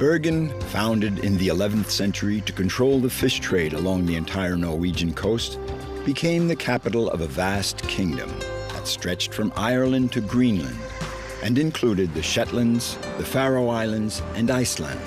Bergen, founded in the 11th century to control the fish trade along the entire Norwegian coast, became the capital of a vast kingdom that stretched from Ireland to Greenland and included the Shetlands, the Faroe Islands, and Iceland.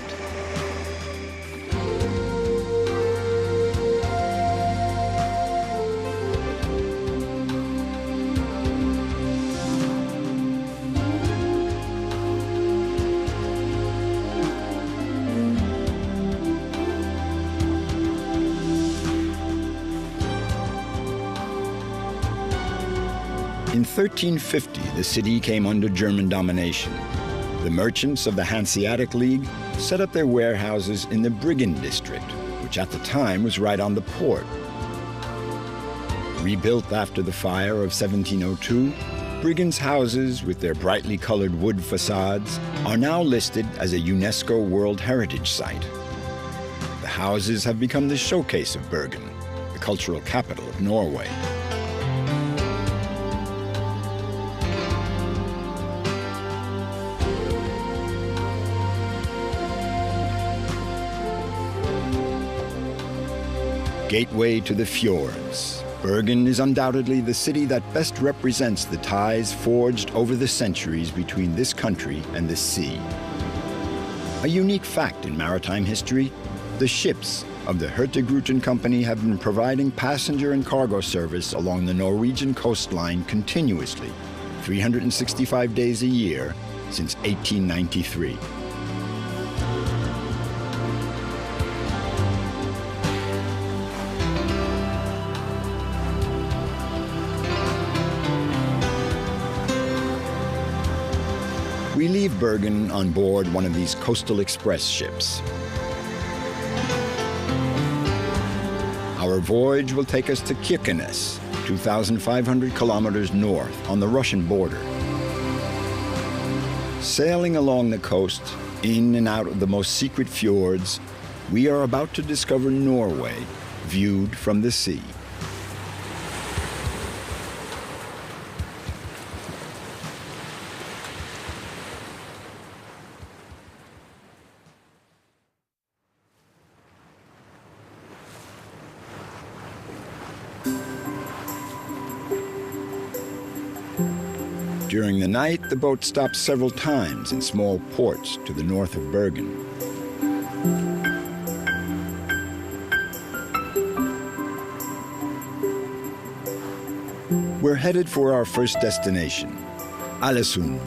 In 1350, the city came under German domination. The merchants of the Hanseatic League set up their warehouses in the Bergen district, which at the time was right on the port. Rebuilt after the fire of 1702, Bergen's houses, with their brightly colored wood facades, are now listed as a UNESCO World Heritage Site. The houses have become the showcase of Bergen, the cultural capital of Norway. Gateway to the fjords, Bergen is undoubtedly the city that best represents the ties forged over the centuries between this country and the sea. A unique fact in maritime history, the ships of the Hurtigruten Company have been providing passenger and cargo service along the Norwegian coastline continuously, 365 days a year, since 1893. We leave Bergen on board one of these coastal express ships. Our voyage will take us to Kirkenes, 2,500 kilometers north on the Russian border. Sailing along the coast, in and out of the most secret fjords, we are about to discover Norway, viewed from the sea. During the night, the boat stops several times in small ports to the north of Bergen. We're headed for our first destination, Alesund.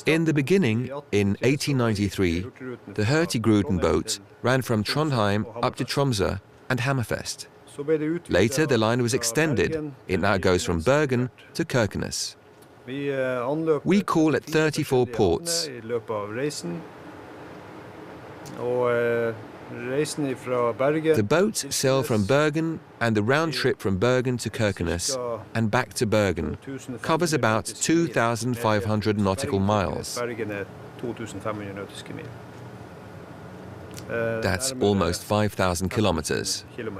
In the beginning, in 1893, the Hurtigruten boat ran from Trondheim up to Tromso and Hammerfest. Later, the line was extended. It now goes from Bergen to Kirkenes. We call at 34 ports. The boats sail from Bergen, and the round trip from Bergen to Kirkenes and back to Bergen covers about 2,500 nautical miles. That's almost 5,000 kilometers. Now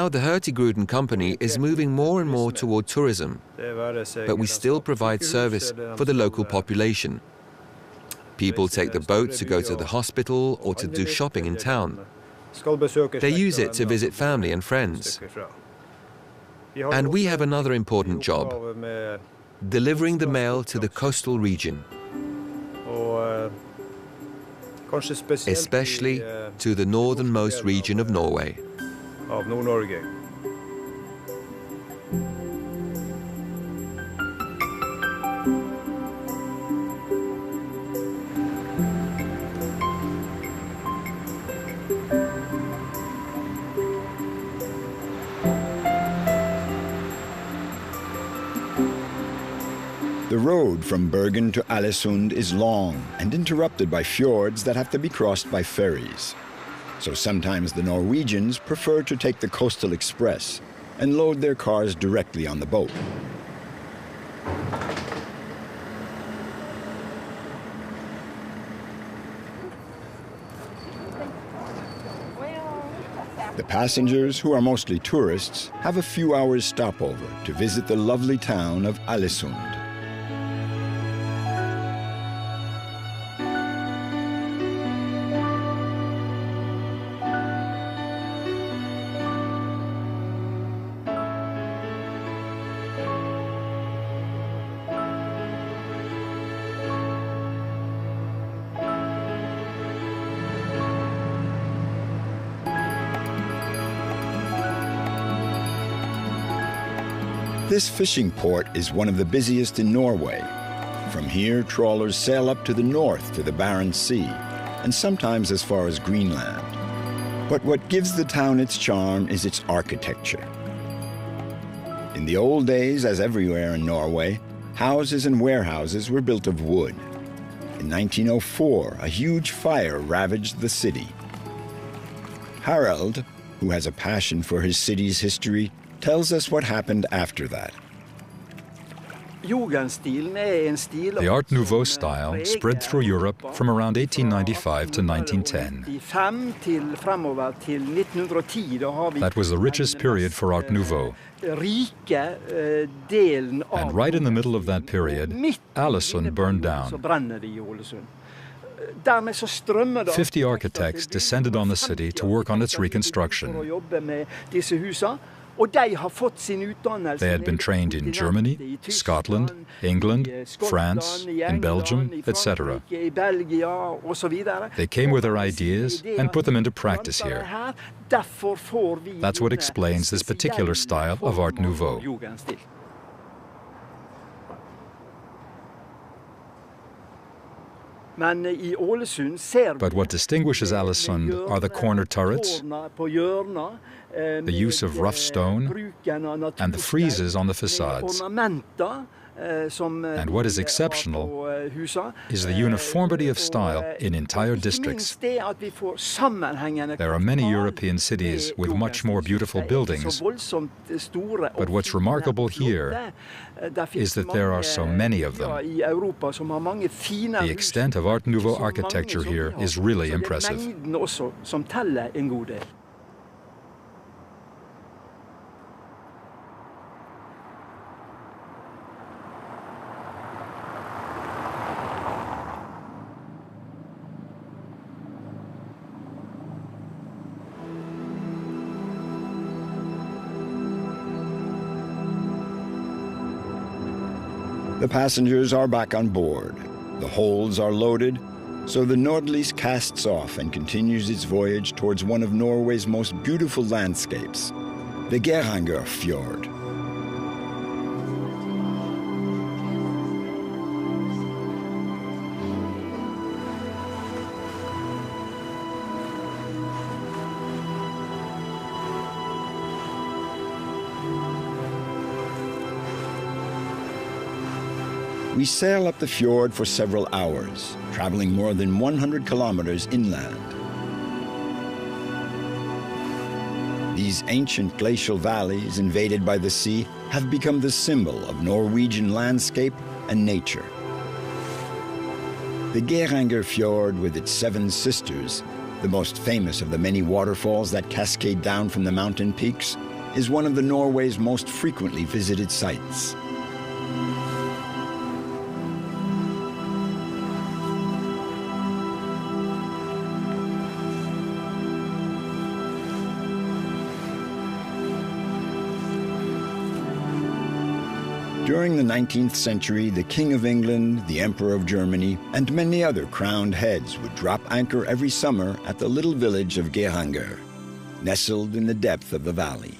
the Hurtigruten Company is moving more and more toward tourism, but we still provide service for the local population. People take the boat to go to the hospital or to do shopping in town. They use it to visit family and friends. And we have another important job, delivering the mail to the coastal region, especially to the northernmost region of Norway. The road from Bergen to Alesund is long and interrupted by fjords that have to be crossed by ferries. So sometimes the Norwegians prefer to take the coastal express and load their cars directly on the boat. The passengers, who are mostly tourists, have a few hours stopover to visit the lovely town of Alesund. This fishing port is one of the busiest in Norway. From here, trawlers sail up to the north to the Barents Sea, and sometimes as far as Greenland. But what gives the town its charm is its architecture. In the old days, as everywhere in Norway, houses and warehouses were built of wood. In 1904, a huge fire ravaged the city. Harald, who has a passion for his city's history, tells us what happened after that. The Art Nouveau style spread through Europe from around 1895 to 1910. That was the richest period for Art Nouveau. And right in the middle of that period, Alesund burned down. 50 architects descended on the city to work on its reconstruction. They had been trained in Germany, Scotland, England, France, in Belgium, etc. They came with their ideas and put them into practice here. That's what explains this particular style of Art Nouveau. But what distinguishes Alesund are the corner turrets, the use of rough stone, and the friezes on the facades. And what is exceptional is the uniformity of style in entire districts. There are many European cities with much more beautiful buildings, but what's remarkable here is that there are so many of them. The extent of Art Nouveau architecture here is really impressive. The passengers are back on board. The holds are loaded, so the Nordlys casts off and continues its voyage towards one of Norway's most beautiful landscapes, the Geirangerfjord. We sail up the fjord for several hours, traveling more than 100 kilometers inland. These ancient glacial valleys, invaded by the sea, have become the symbol of Norwegian landscape and nature. The Geirangerfjord, with its 7 sisters, the most famous of the many waterfalls that cascade down from the mountain peaks, is one of Norway's most frequently visited sites. During the 19th century, the King of England, the Emperor of Germany, and many other crowned heads would drop anchor every summer at the little village of Geiranger, nestled in the depth of the valley.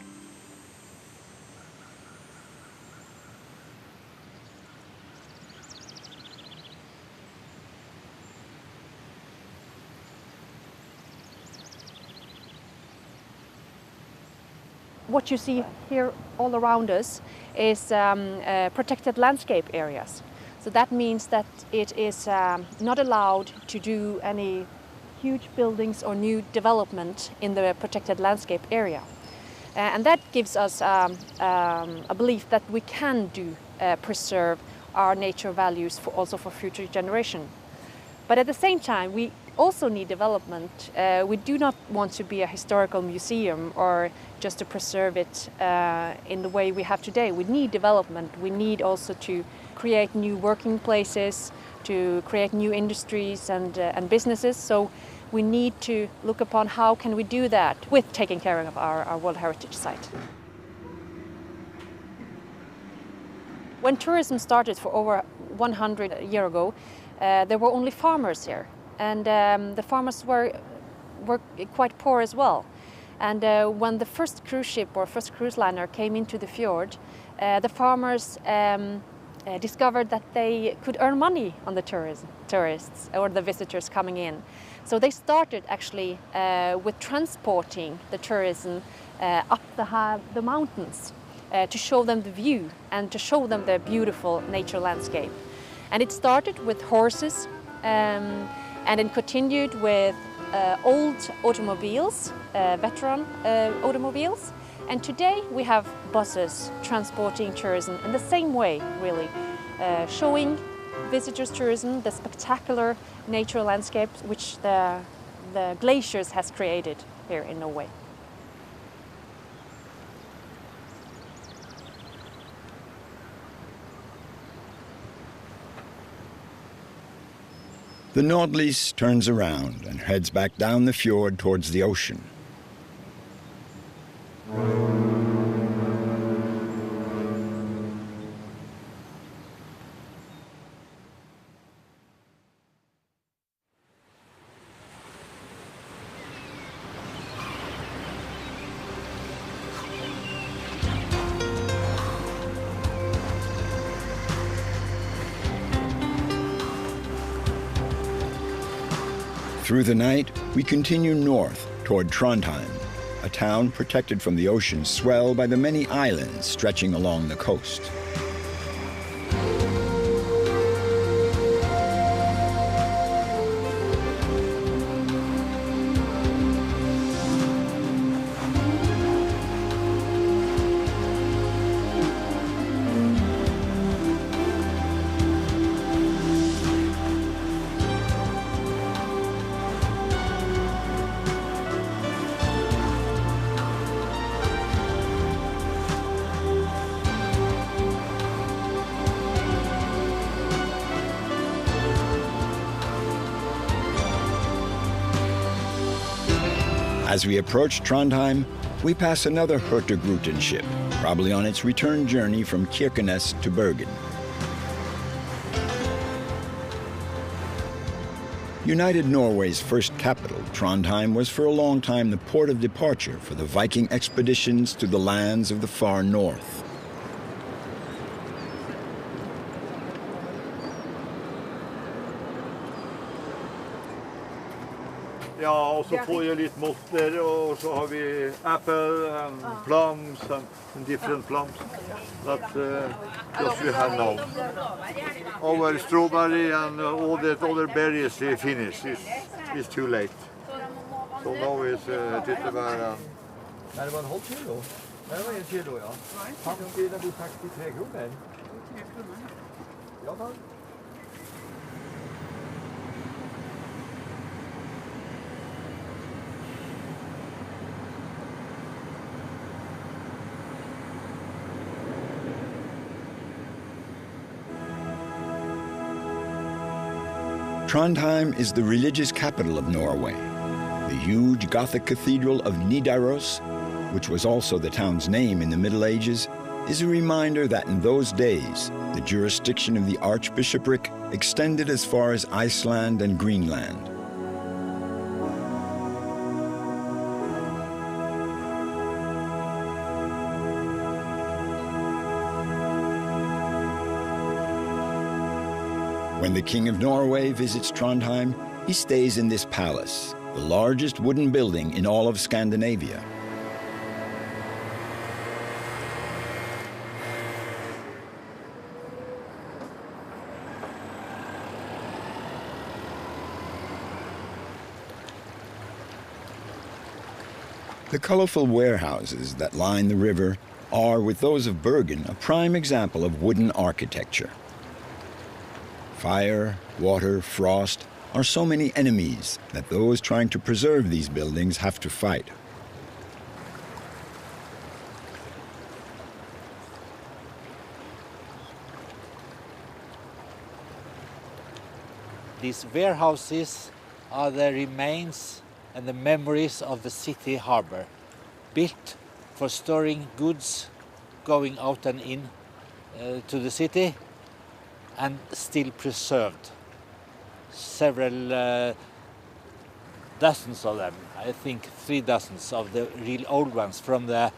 What you see here all around us is protected landscape areas. So that means that it is not allowed to do any huge buildings or new development in the protected landscape area. And that gives us a belief that we can preserve our nature values also for future generation. But at the same time, we also need development. We do not want to be a historical museum or just to preserve it in the way we have today. We need development. We need also to create new working places, to create new industries and businesses. So we need to look upon how can we do that with taking care of our World Heritage Site. When tourism started for over 100 years ago, there were only farmers here, and the farmers were quite poor as well. And when the first cruise ship or first cruise liner came into the fjord, the farmers discovered that they could earn money on the tourists or the visitors coming in. So they started actually with transporting the tourism up the mountains to show them the view and to show them the beautiful nature landscape. And it started with horses and it continued with old automobiles, veteran automobiles. And today we have buses transporting tourism in the same way, really, showing visitors tourism the spectacular nature landscapes which the glaciers has created here in Norway. The Nordlys turns around and heads back down the fjord towards the ocean. Through the night, we continue north toward Trondheim, a town protected from the ocean's swell by the many islands stretching along the coast. As we approach Trondheim, we pass another Hurtigruten ship, probably on its return journey from Kirkenes to Bergen. United Norway's first capital, Trondheim, was for a long time the port of departure for the Viking expeditions to the lands of the far north. Ja, och så får jag lite motter och så har vi apple and plums and different plums that just we have now. Our strawberry and all the other berries we finish. It's too late. So now it's tyttebär. Nej, det var en halv kilo. Nej, det var 1 kilo, ja. Pappskina blir 63 kronor. 3 kronor? Ja, tack. Trondheim is the religious capital of Norway. The huge Gothic cathedral of Nidaros, which was also the town's name in the Middle Ages, is a reminder that in those days, the jurisdiction of the archbishopric extended as far as Iceland and Greenland. When the King of Norway visits Trondheim, he stays in this palace, the largest wooden building in all of Scandinavia. The colorful warehouses that line the river are, with those of Bergen, a prime example of wooden architecture. Fire, water, frost are so many enemies that those trying to preserve these buildings have to fight. These warehouses are the remains and the memories of the city harbor, built for storing goods going out and in to the city, and still preserved. Several dozens of them, I think 3 dozens of the real old ones from the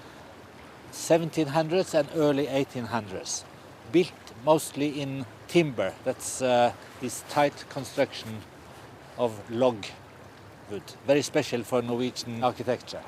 1700s and early 1800s, built mostly in timber. That's this tight construction of log wood, very special for Norwegian architecture.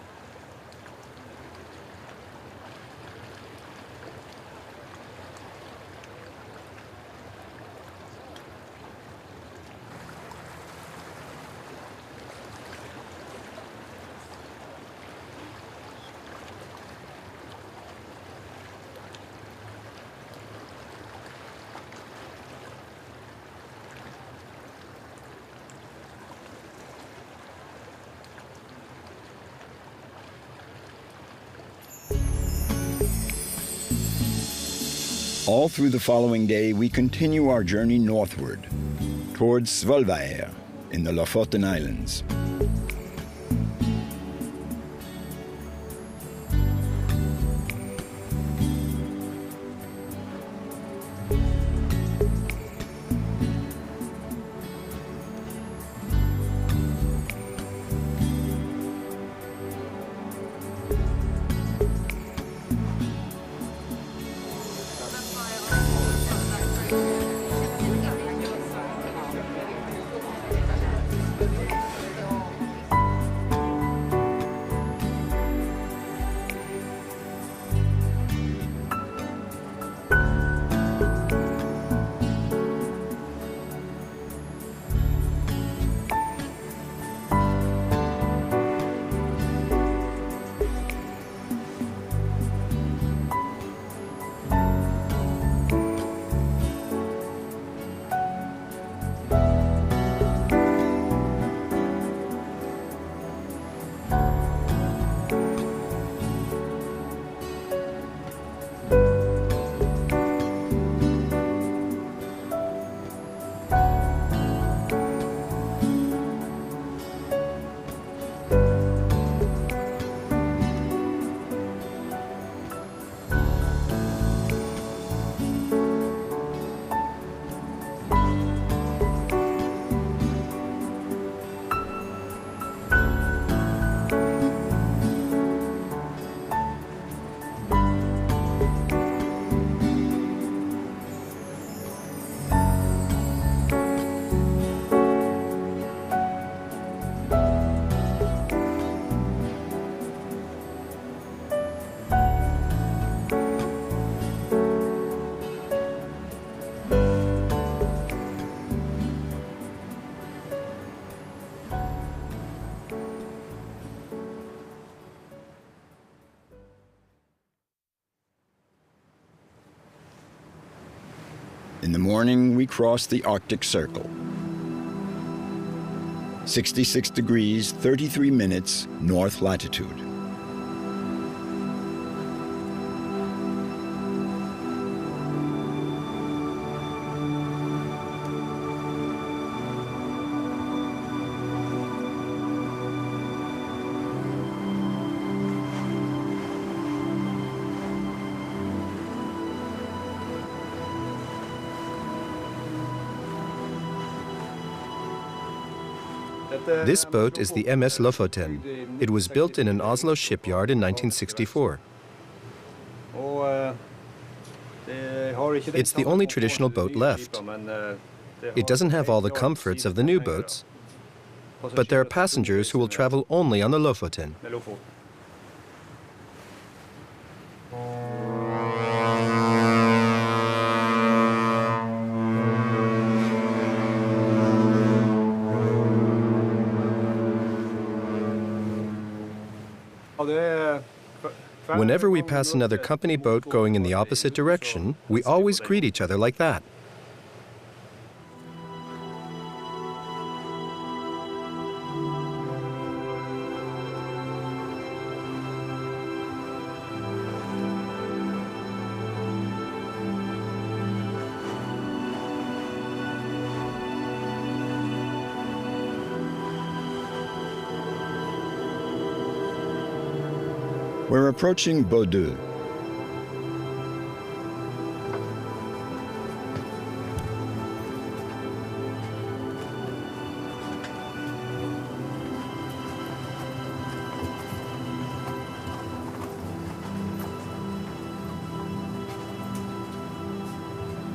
All through the following day, we continue our journey northward, towards Svolvær in the Lofoten Islands. In the morning, we cross the Arctic Circle. 66 degrees, 33 minutes, north latitude. This boat is the MS Lofoten. It was built in an Oslo shipyard in 1964. It's the only traditional boat left. It doesn't have all the comforts of the new boats, but there are passengers who will travel only on the Lofoten. Whenever we pass another company boat going in the opposite direction, we always greet each other like that. We're approaching Bordeaux.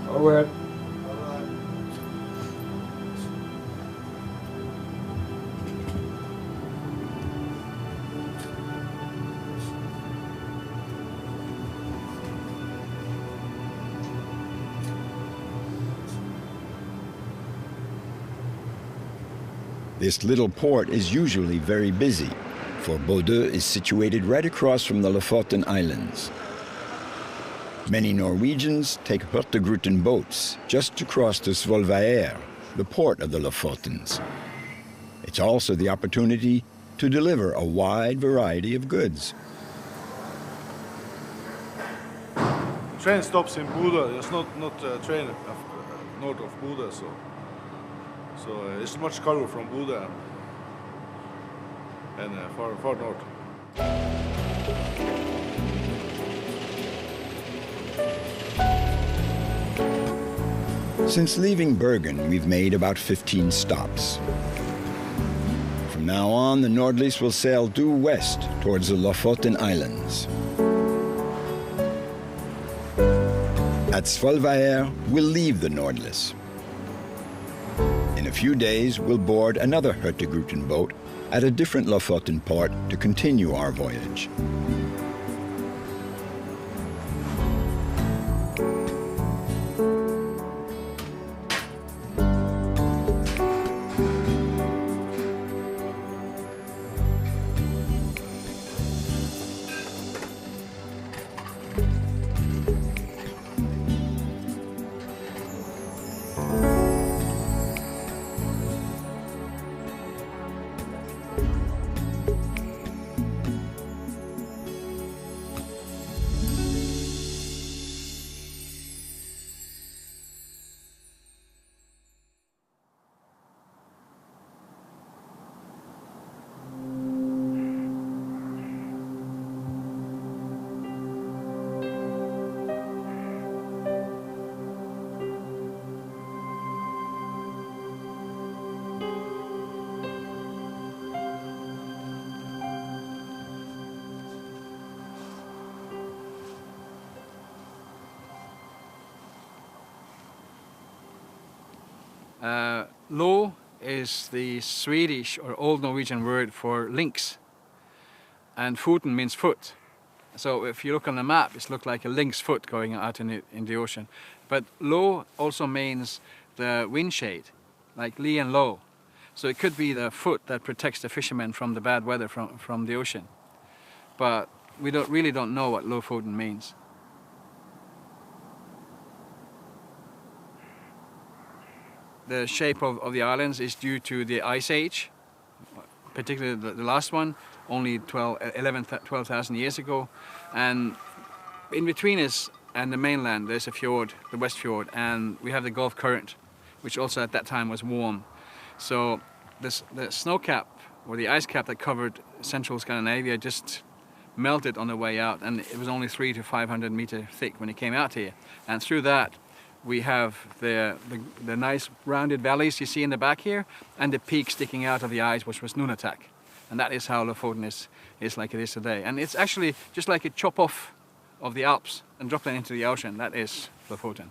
Over. This little port is usually very busy, for Bordeaux is situated right across from the Lofoten Islands. Many Norwegians take Hurtigruten boats just to cross to Svolvær, the port of the Lofotens. It's also the opportunity to deliver a wide variety of goods. Train stops in Bodø. There's not a train north of Bodø, so it's much cargo from Bodø and far north. Since leaving Bergen, we've made about 15 stops. From now on, the Nordlys will sail due west towards the Lofoten Islands. At Svolvær, we'll leave the Nordlys. In a few days, we'll board another Hurtigruten boat at a different Lofoten port to continue our voyage. Lo is the Swedish or Old Norwegian word for lynx, and foten means foot. So if you look on the map, it looks like a lynx foot going out in the ocean. But lo also means the wind shade, like lee and low. So it could be the foot that protects the fishermen from the bad weather from the ocean. But we really don't know what Lofoten means. The shape of the islands is due to the Ice Age, particularly the last one, only 12,000 years ago. And in between us and the mainland, there's a fjord, the West Fjord, and we have the Gulf Current, which also at that time was warm. So the snow cap, or the ice cap that covered central Scandinavia, just melted on the way out, and it was only 300 to 500 meters thick when it came out here. And through that, we have the nice rounded valleys you see in the back here, and the peak sticking out of the ice, which was Nunatak. And that is how Lofoten is like it is today. And it's actually just like a chop off of the Alps and drop them into the ocean. That is Lofoten.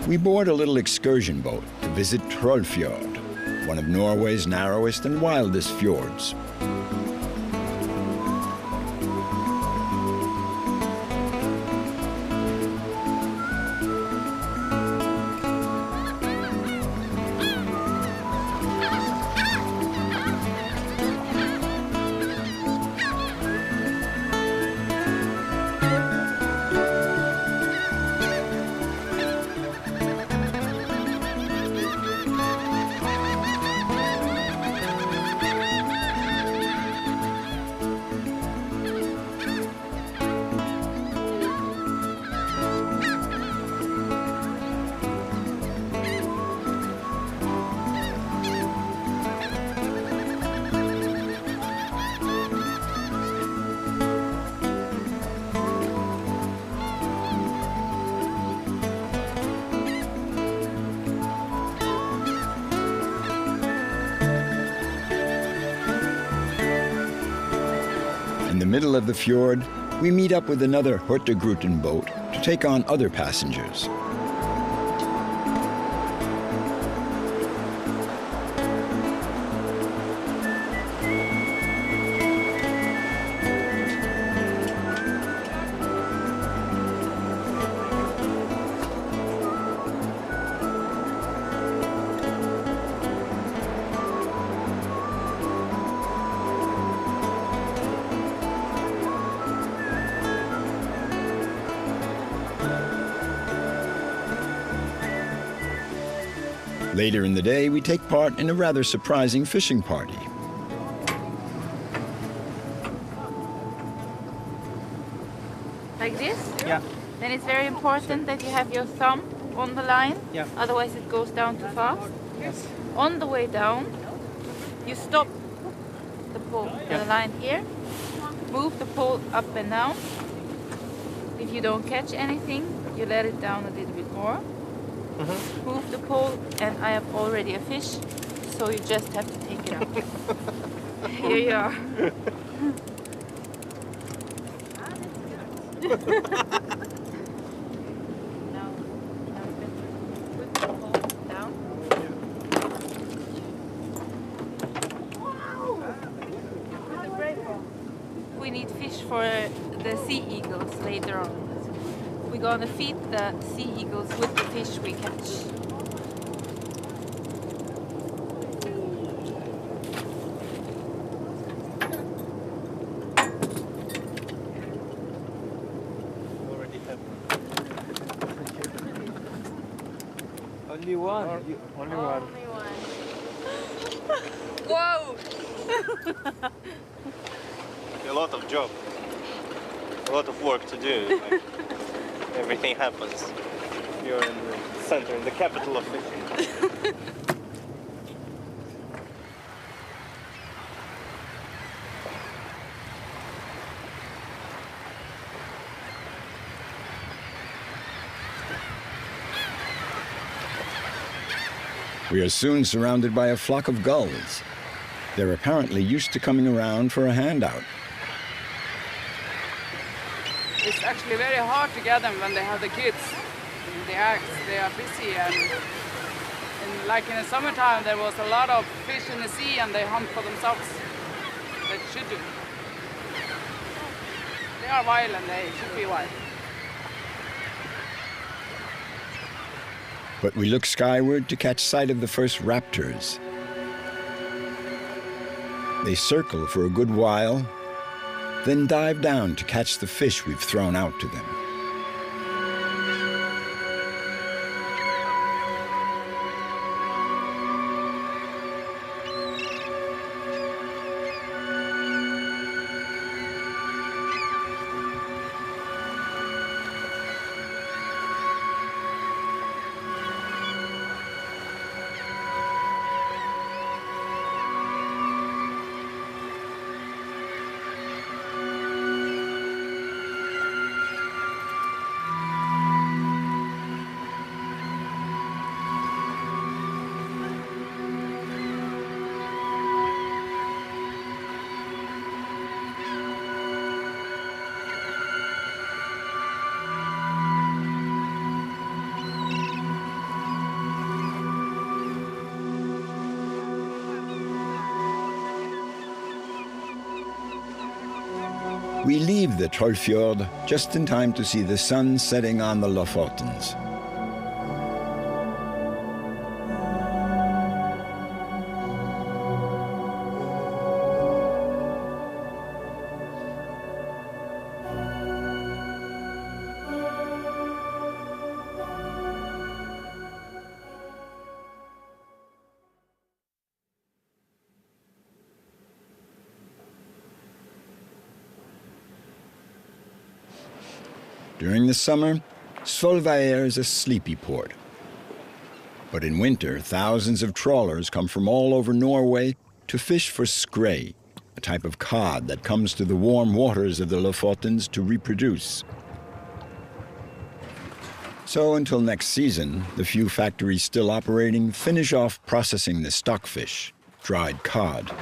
We board a little excursion boat to visit Trollfjord, one of Norway's narrowest and wildest fjords. middle of the fjord, we meet up with another Hurtigruten boat to take on other passengers. Later in the day, we take part in a rather surprising fishing party. Like this? Yeah. Then it's very important that you have your thumb on the line, Yeah. otherwise it goes down too fast. Yes. On the way down, you stop the pole, the line here, move the pole up and down. If you don't catch anything, you let it down a little bit more. Move the pole, and I have already a fish, so you just have to take it out. Here you are. Now put the pole down. Put the break on. We need fish for the sea eagles later on. We're gonna feed the sea eagles with the fish we catch. Only one. Only one. Only one. Whoa! A lot of job, a lot of work to do. Like, everything happens. You're in the center, in the capital of fishing. We are soon surrounded by a flock of gulls. They're apparently used to coming around for a handout. It's actually very hard to get them when they have the kids. They are busy, and like in the summertime there was a lot of fish in the sea and they hunt for themselves. They should do. They are wild and they should be wild. But we look skyward to catch sight of the first raptors. They circle for a good while, then dive down to catch the fish we've thrown out to them. We leave the Trollfjord just in time to see the sun setting on the Lofotens. During the summer, Svolvær is a sleepy port. But in winter, thousands of trawlers come from all over Norway to fish for skrei, a type of cod that comes to the warm waters of the Lofotens to reproduce. So until next season, the few factories still operating finish off processing the stockfish, dried cod.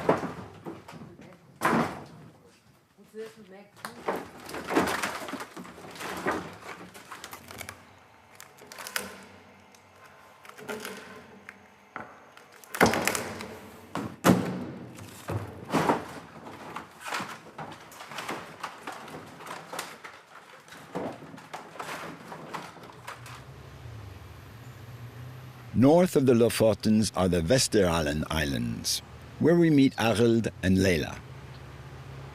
North of the Lofotens are the Vesteralen Islands, where we meet Arild and Leila.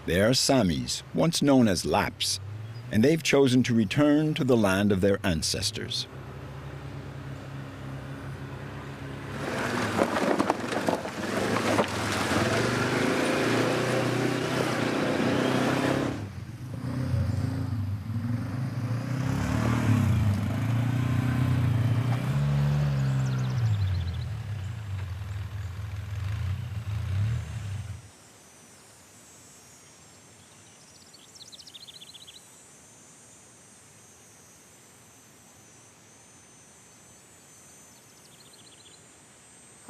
They are Samis, once known as Lapps, and they've chosen to return to the land of their ancestors.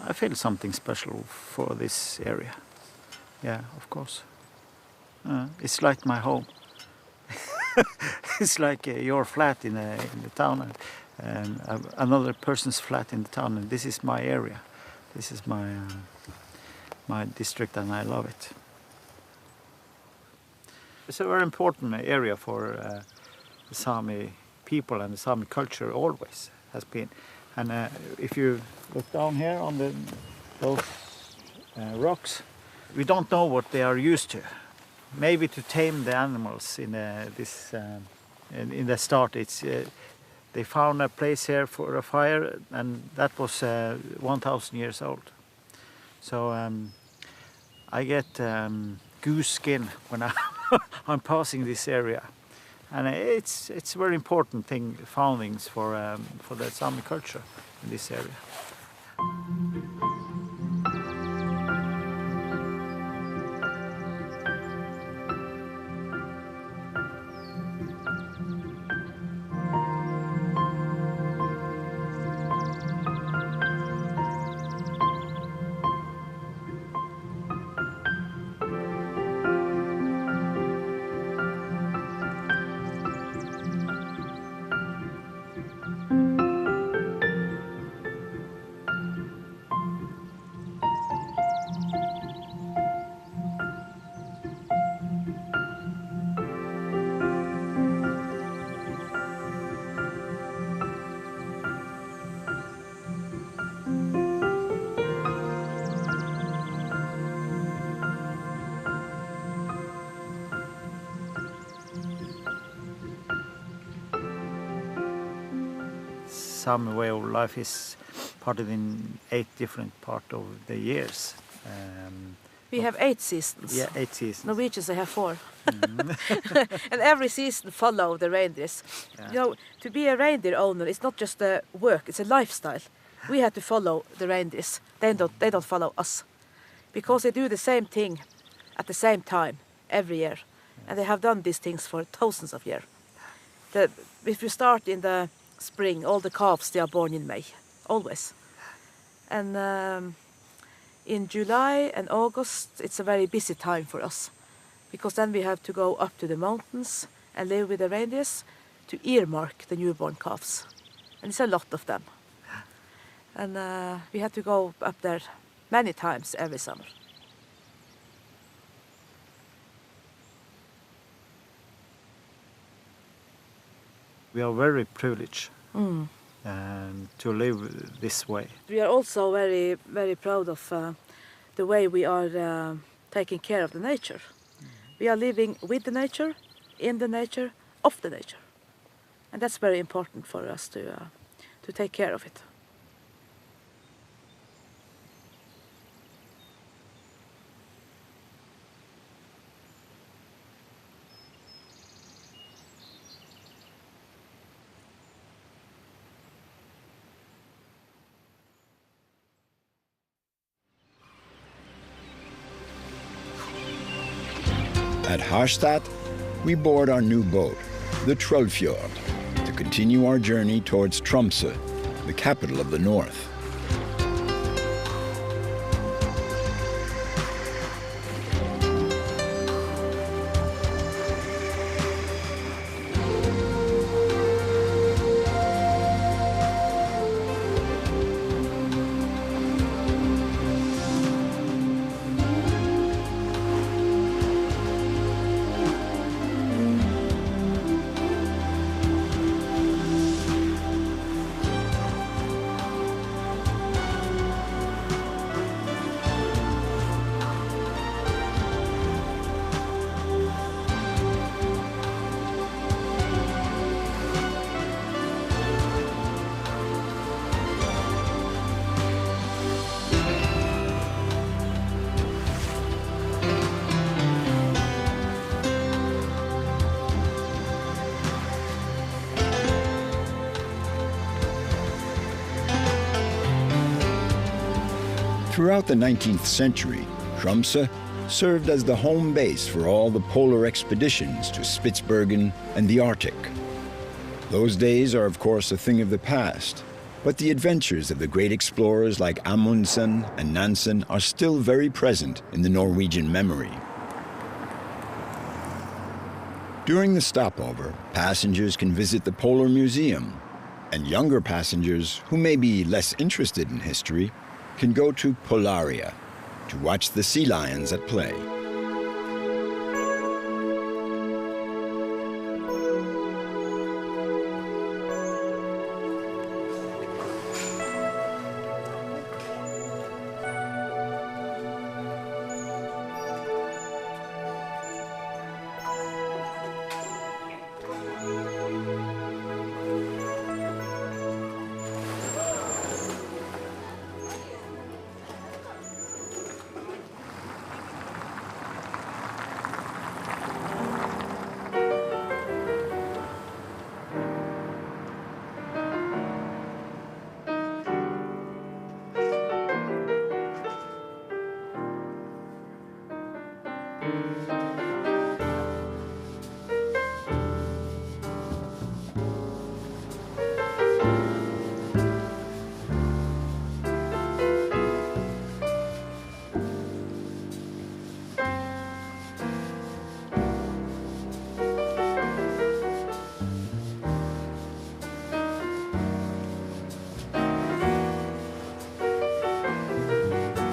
I feel something special for this area. Yeah, of course. It's like my home. It's like your flat in the town and another person's flat in the town, and this is my area. This is my district, and I love it. It's a very important area for the Sami people and the Sami culture always has been. And if you look down here on those rocks, we don't know what they are used to. Maybe to tame the animals in the start. They found a place here for a fire, and that was 1,000 years old. So I get goose skin when I'm passing this area. And it's a very important thing, foundings for the Sami culture in this area. Sami way of life is parted in 8 different parts of the years. We have 8 seasons. Yeah, 8 seasons. Norwegians, they have 4. And every season follow the reindeers. Yeah. You know, to be a reindeer owner, it's not just a work, it's a lifestyle. We have to follow the reindeers. They don't follow us. Because they do the same thing at the same time every year. And they have done these things for thousands of years. If you start in the spring, all the calves, they are born in May, always. And in July and August, it's a very busy time for us, because then we have to go up to the mountains and live with the reindeers to earmark the newborn calves. And it's a lot of them. And we have to go up there many times every summer. We are very privileged to live this way. We are also very, very proud of the way we are taking care of the nature. We are living with the nature, in the nature, of the nature. And that's very important for us to take care of it. At Harstad, we board our new boat, the Trollfjord, to continue our journey towards Tromso, the capital of the north. Throughout the 19th century, Tromso served as the home base for all the polar expeditions to Spitsbergen and the Arctic. Those days are, of course, a thing of the past, but the adventures of the great explorers like Amundsen and Nansen are still very present in the Norwegian memory. During the stopover, passengers can visit the Polar Museum, and younger passengers who may be less interested in history can go to Polaria to watch the sea lions at play.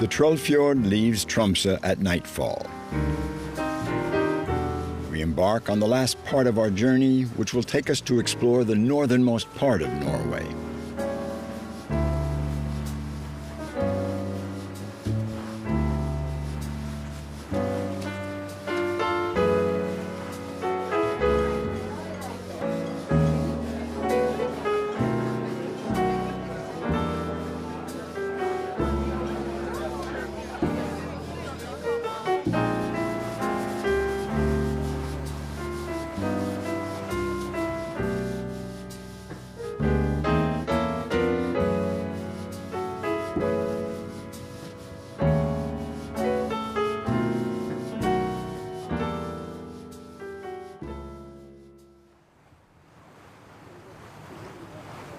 The Trollfjord leaves Tromso at nightfall. We embark on the last part of our journey, which will take us to explore the northernmost part of Norway.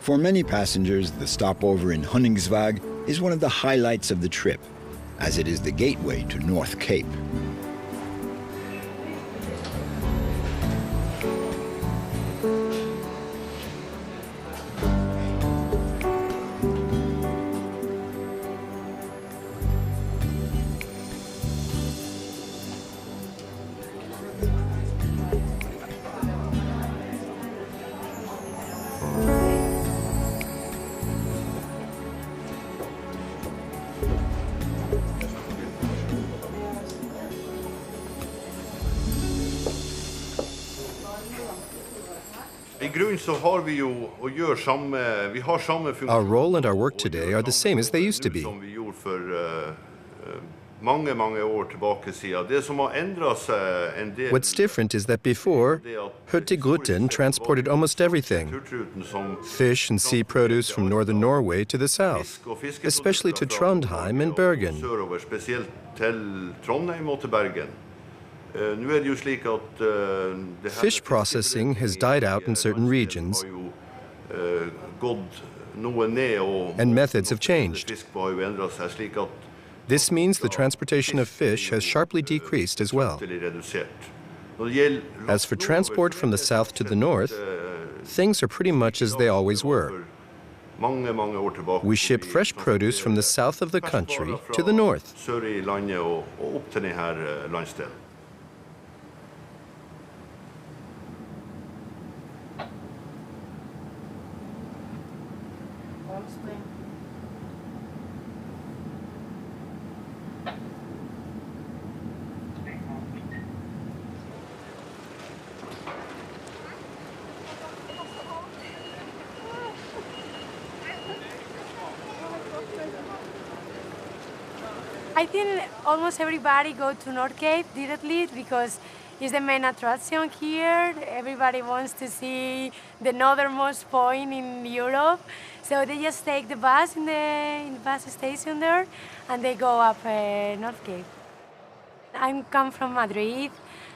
For many passengers, the stopover in Honningsvåg is one of the highlights of the trip, as it is the gateway to North Cape. Our role and our work today are the same as they used to be. What's different is that before, Hurtigruten transported almost everything, fish and sea produce from northern Norway to the south, especially to Trondheim and Bergen. Fish processing has died out in certain regions, and methods have changed. This means the transportation of fish has sharply decreased as well. As for transport from the south to the north, things are pretty much as they always were. We ship fresh produce from the south of the country to the north. I think almost everybody go to North Cape directly because It's the main attraction here. Everybody wants to see the northernmost point in Europe. So they just take the bus in the bus station there, and they go up North Cape. I come from Madrid,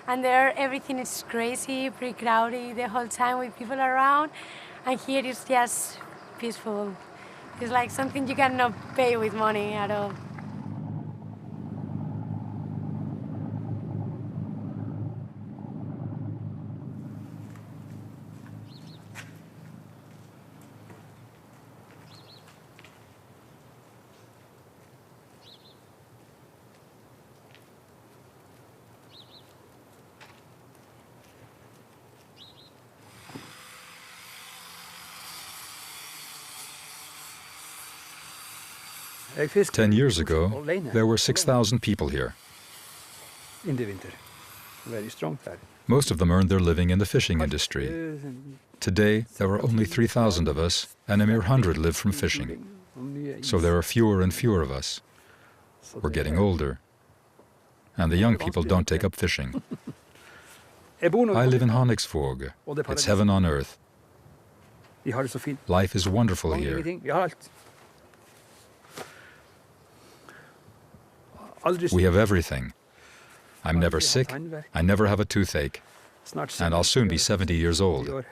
and there everything is crazy, pretty crowded the whole time with people around. And here it's just peaceful. It's like something you cannot pay with money at all. Ten years ago, there were 6,000 people here. Most of them earned their living in the fishing industry. Today, there are only 3,000 of us, and a mere 100 live from fishing. So there are fewer and fewer of us. We're getting older, and the young people don't take up fishing. I live in Honningsvåg. It's heaven on earth. Life is wonderful here. We have everything. I'm never sick, I never have a toothache, and I'll soon be 70 years old.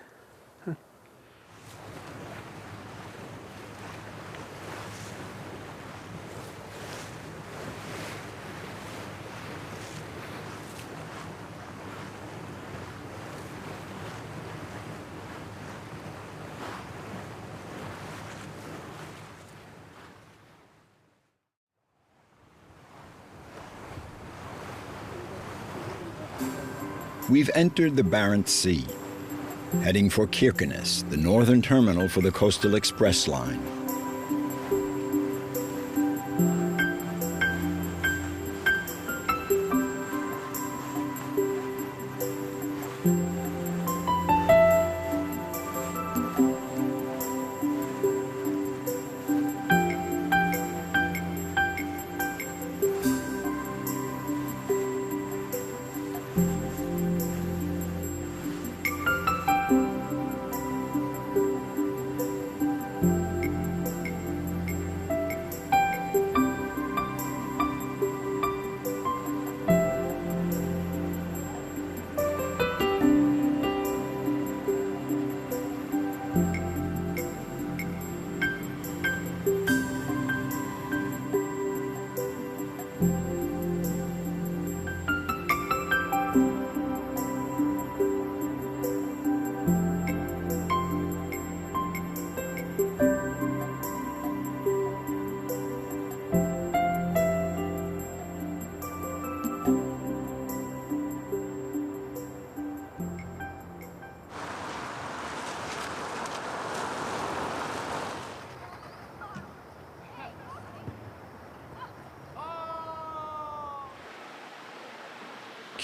We've entered the Barents Sea, heading for Kirkenes, the northern terminal for the Coastal Express line.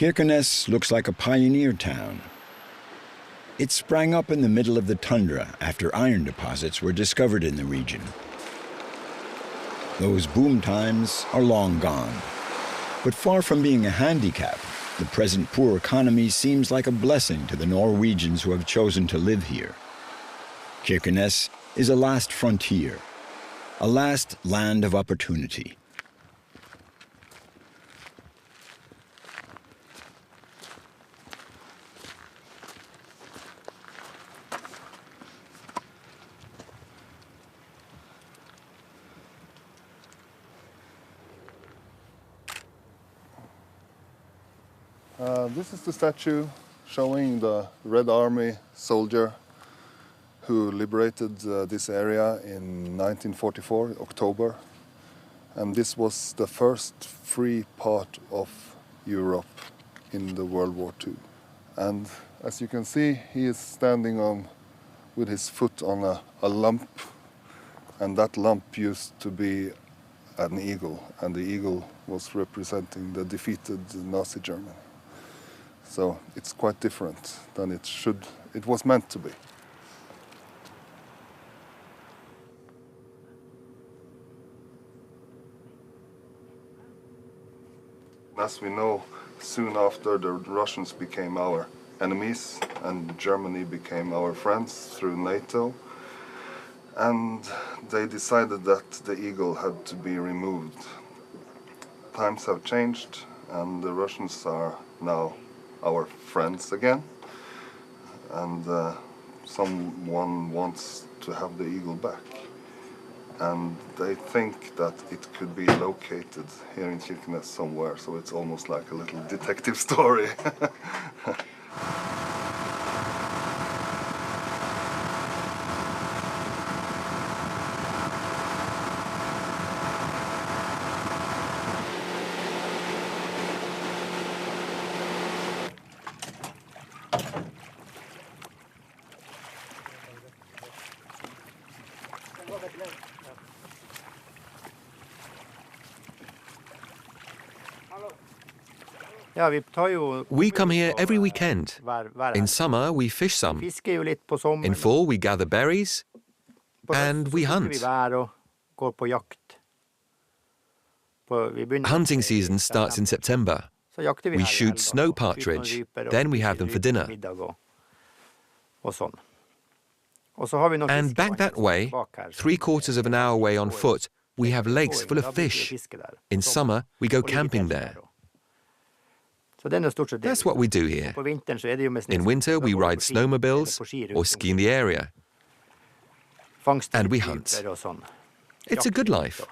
Kirkenes looks like a pioneer town. It sprang up in the middle of the tundra after iron deposits were discovered in the region. Those boom times are long gone. But far from being a handicap, the present poor economy seems like a blessing to the Norwegians who have chosen to live here. Kirkenes is a last frontier, a last land of opportunity. This is the statue showing the Red Army soldier who liberated this area in 1944, October. And this was the first free part of Europe in the World War II. And as you can see, he is standing on with his foot on a lump. And that lump used to be an eagle, and the eagle was representing the defeated Nazi Germany. So it's quite different than it was meant to be. As we know, soon after the Russians became our enemies and Germany became our friends through NATO. And they decided that the eagle had to be removed. Times have changed and the Russians are now our friends again. And someone wants to have the eagle back. And they think that it could be located here in Kirkenes somewhere, so it's almost like a little detective story. We come here every weekend. In summer, we fish some. In fall, we gather berries and we hunt. Hunting season starts in September. We shoot snow partridge, then we have them for dinner. And back that way, 3/4 of an hour away on foot, we have lakes full of fish. In summer, we go camping there. That's what we do here. In winter, we ride snowmobiles or ski in the area. And we hunt. It's a good life.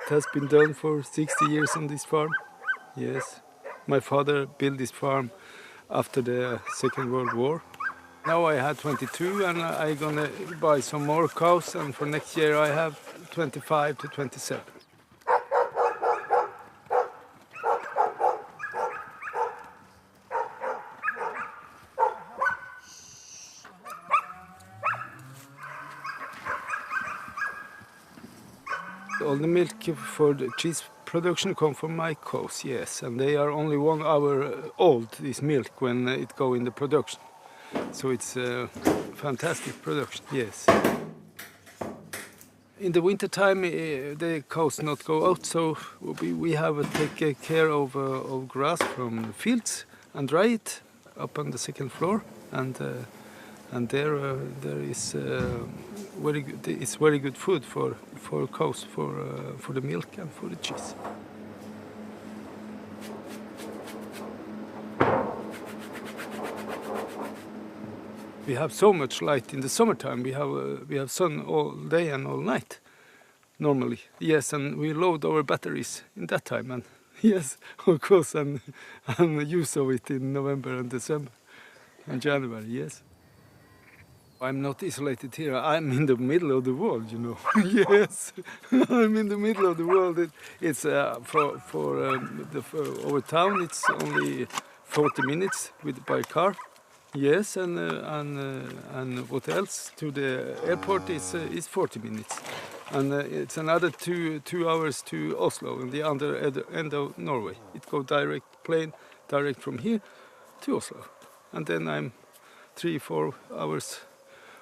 It has been done for 60 years on this farm. Yes. My father built this farm after the Second World War. Now I have 22 and I'm gonna buy some more cows, and for next year I have 25 to 27. All the milk for the cheese production come from my cows, yes, and they are only 1 hour old, this milk, when it go in the production. So it's a fantastic production, yes. In the winter time, the cows not go out, so we have to take care of grass from the fields and dry it up on the second floor, and there is very good. It's very good food for cows, for the milk and for the cheese. We have so much light in the summertime. We have sun all day and all night, normally. Yes, and we load our batteries in that time, and yes, of course, and use of it in November and December and January. Yes. I'm not isolated here. I'm in the middle of the world, you know. Yes, I'm in the middle of the world. It's for our town. It's only 40 minutes by car. Yes, and what else? To the airport is 40 minutes, and it's another two hours to Oslo, and the other end of Norway. It goes plane direct from here to Oslo, and then I'm 3-4 hours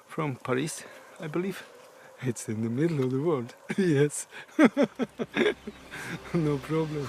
from Paris, I believe. It's in the middle of the world. Yes, no problem.